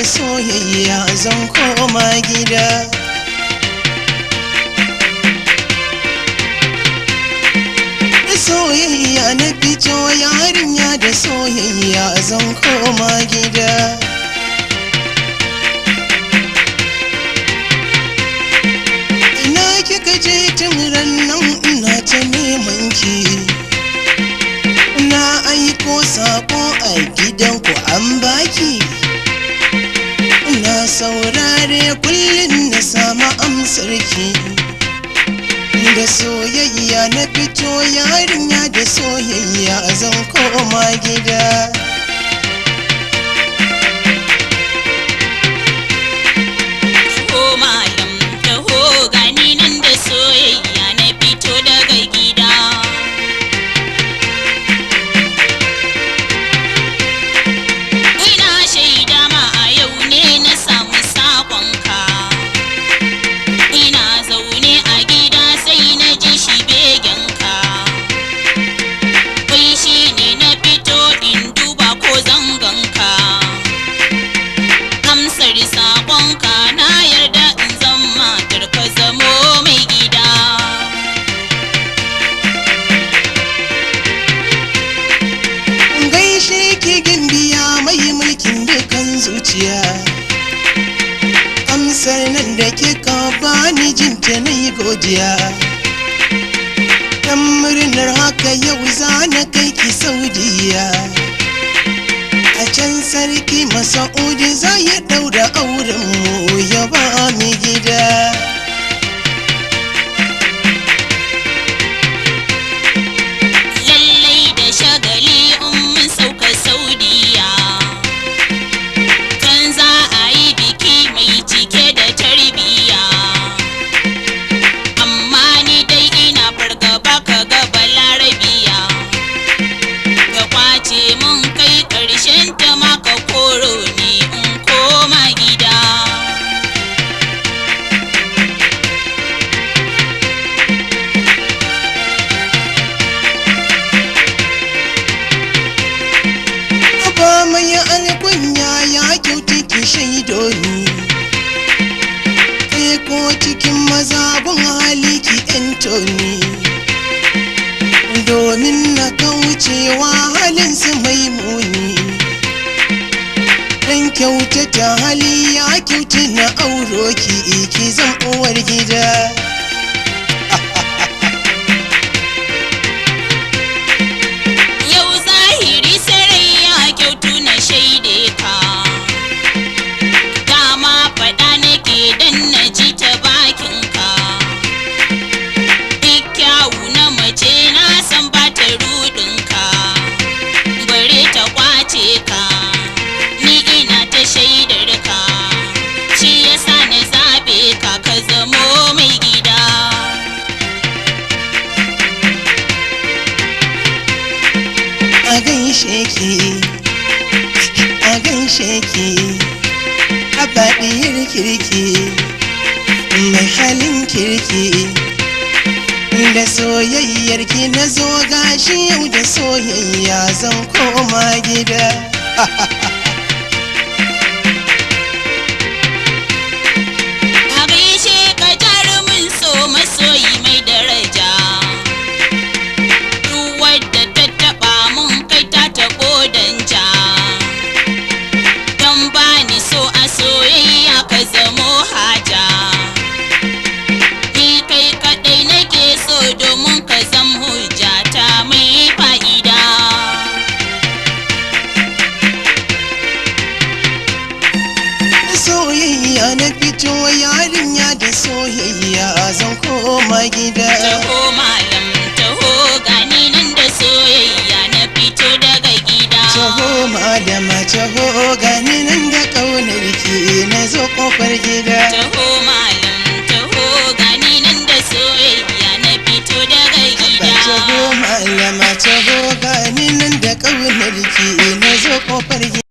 da soyayya zan koma gida. Da soyayya na fito yarinya, da soyayya zan koma gida. Ina kika je tun rannan ina ta neman ki, na aiko sako a gidanku an baki. Na saurare kullum na samu amsarki. Da soyayya na fito yarinya, da soyayya zan koma gida. Amsar nan da kika bani jinta na yi godiya. Dan murnar haka yau za na kai ki Saudiya. A can sarki Masa'udi za ya daura auren mu ya ba mu gida. Mai alkunya ya kyauta ki shaido ni, kai ko cikin mazabun hali ki ento ni, domin na kaucewa halinsu mai muni. Dan kyautata hali ya kyauta na auro ki zan uwar gida. A gaishe ki a baɗiyar kirki, mai halin kirki. Da soyayyar ki na zo gashi yau, da soyayya zan koma gida. A gaishe ka jarumin so masoyi mai daraja. Soyayya na fito yarinya, da soyayya zan koma gida. Taho malam taho gani nan, da soyayya na fito daga gida. Taho malama taho gani nan, da ƙaunar ki na zo kofar gida. Taho malam taho gani nan, da soyayya na fito daga gida. Taho malama taho gani nan, da ƙaunar ki na zo kofar gida.